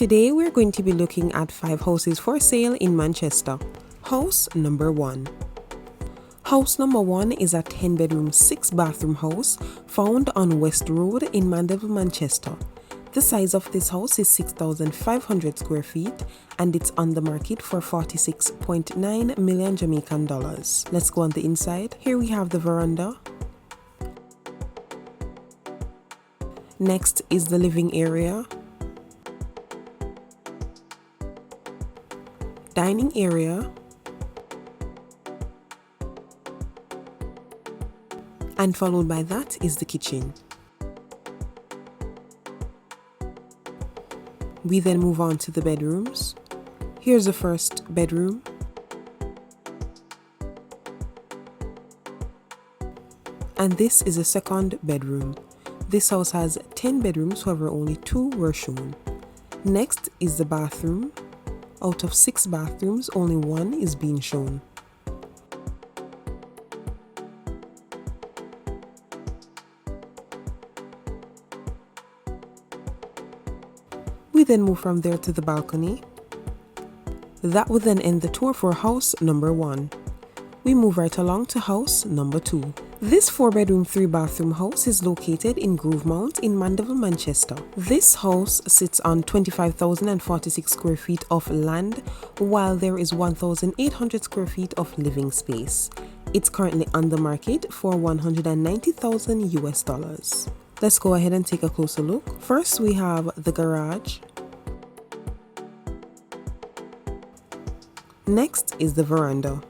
Today we're going to be looking at 5 houses for sale in Manchester. House number 1. House number 1 is a 10-bedroom, 6-bathroom house found on West Road in Mandeville, Manchester. The size of this house is 6,500 square feet and it's on the market for 46.9 million Jamaican dollars. Let's go on the inside. Here we have the veranda. Next is the living area, dining area, and followed by that is the kitchen. We then move on to the bedrooms. Here's the first bedroom. And this is the second bedroom. This house has 10 bedrooms, however only 2 were shown. Next is the bathroom. Out of 6 bathrooms, only 1 is being shown. We then move from there to the balcony. That would then end the tour for house number 1. We move right along to house number 2. This 4-bedroom, 3-bathroom house is located in Grovemount in Mandeville, Manchester. This house sits on 25,046 square feet of land, while there is 1,800 square feet of living space. It's currently on the market for $190,000 US. Let's go ahead and take a closer look. First, we have the garage. Next is the veranda.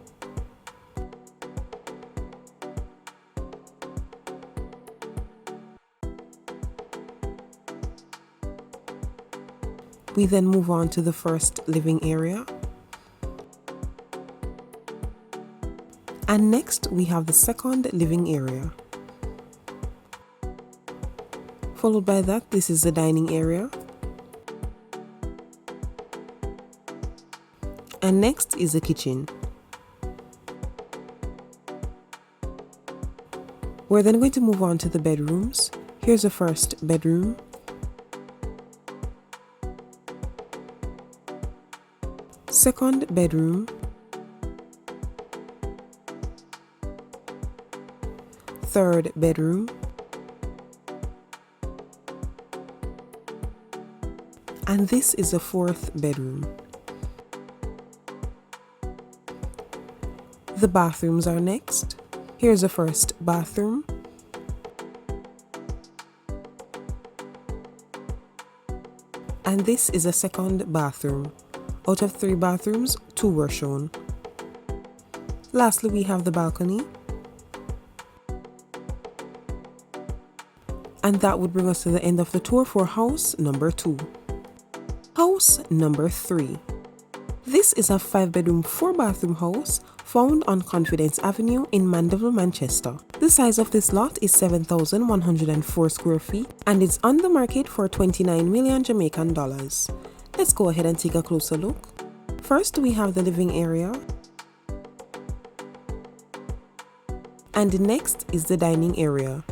We then move on to the first living area. And next we have the second living area. Followed by that, this is the dining area. And next is the kitchen. We're then going to move on to the bedrooms. Here's the first bedroom. Second bedroom. Third bedroom. And this is the 4th bedroom. The bathrooms are next. Here's the first bathroom. And this is the second bathroom. Out of 3 bathrooms, 2 were shown. Lastly, we have the balcony. And that would bring us to the end of the tour for house number 2. House number 3. This is a 5-bedroom, 4-bathroom house found on Confidence Avenue in Mandeville, Manchester. The size of this lot is 7,104 square feet and it's on the market for 29 million Jamaican dollars. Let's go ahead and take a closer look. First, we have the living area. And next is the dining area.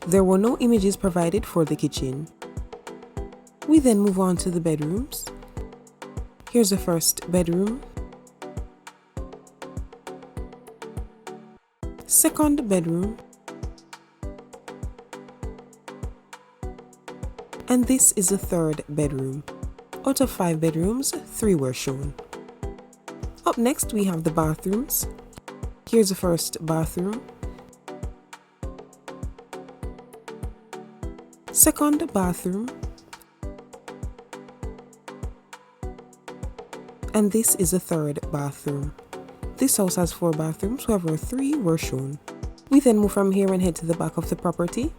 There were no images provided for the kitchen. We then move on to the bedrooms. Here's the first bedroom. Second bedroom. And this is the 3rd bedroom. Out of 5 bedrooms, 3 were shown. Up next, we have the bathrooms. Here's the first bathroom. Second bathroom. And this is the 3rd bathroom. This house has 4 bathrooms, however 3 were shown. We then move from here and head to the back of the property.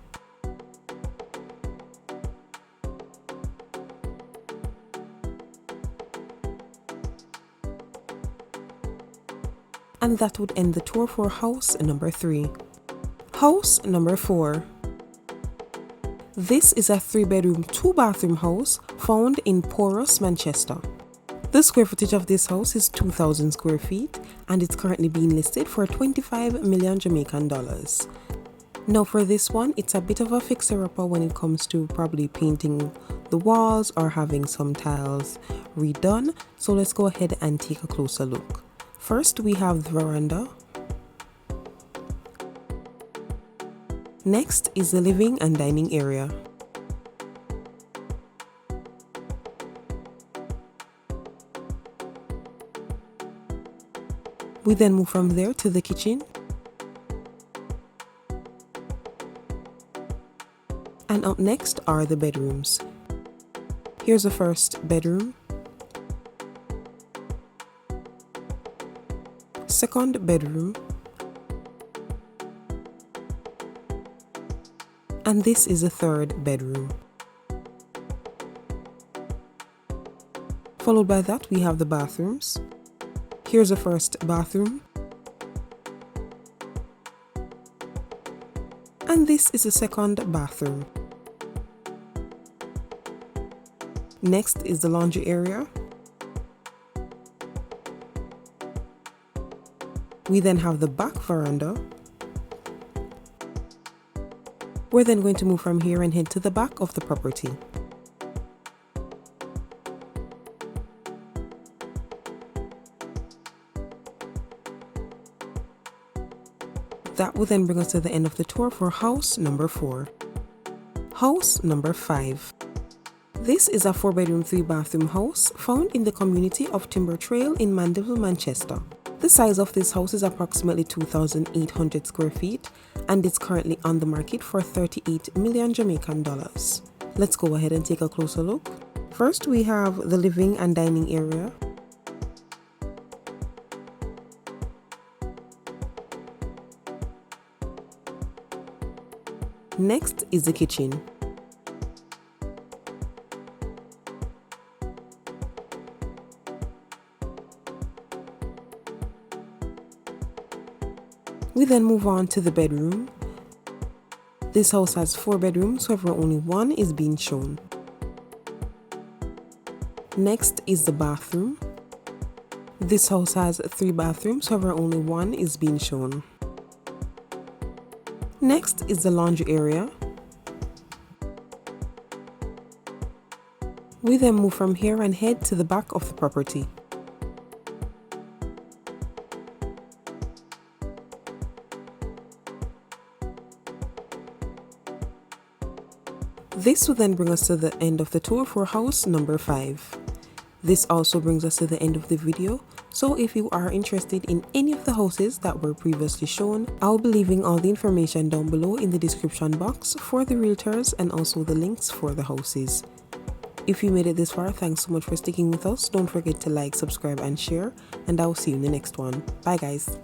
And that would end the tour for house number 3. House number 4. This is a 3-bedroom, 2-bathroom house found in Porus, Manchester. The square footage of this house is 2,000 square feet and it's currently being listed for 25 million Jamaican dollars. Now for this one, it's a bit of a fixer-upper when it comes to probably painting The walls are having some tiles redone, so let's go ahead and take a closer look. First, we have the veranda. Next is the living and dining area. We then move from there to the kitchen. And up next are the bedrooms. Here's the first bedroom, second bedroom, and this is the third bedroom. Followed by that, we have the bathrooms. Here's the first bathroom, and this is the second bathroom. Next is the laundry area. We then have the back veranda. We're then going to move from here and head to the back of the property. That will then bring us to the end of the tour for house number 4. House number 5. This is a 4-bedroom, 3-bathroom house found in the community of Timber Trail in Mandeville, Manchester. The size of this house is approximately 2,800 square feet and it's currently on the market for 38 million Jamaican dollars. Let's go ahead and take a closer look. First, we have the living and dining area. Next is the kitchen. We then move on to the bedroom. This house has 4 bedrooms, however only one is being shown. Next is the bathroom. This house has 3 bathrooms, however only one is being shown. Next is the laundry area. We then move from here and head to the back of the property. This will then bring us to the end of the tour for house number 5. This also brings us to the end of the video, so if you are interested in any of the houses that were previously shown, I'll be leaving all the information down below in the description box for the realtors and also the links for the houses. If you made it this far, thanks so much for sticking with us. Don't forget to like, subscribe and share, and I'll see you in the next one. Bye guys.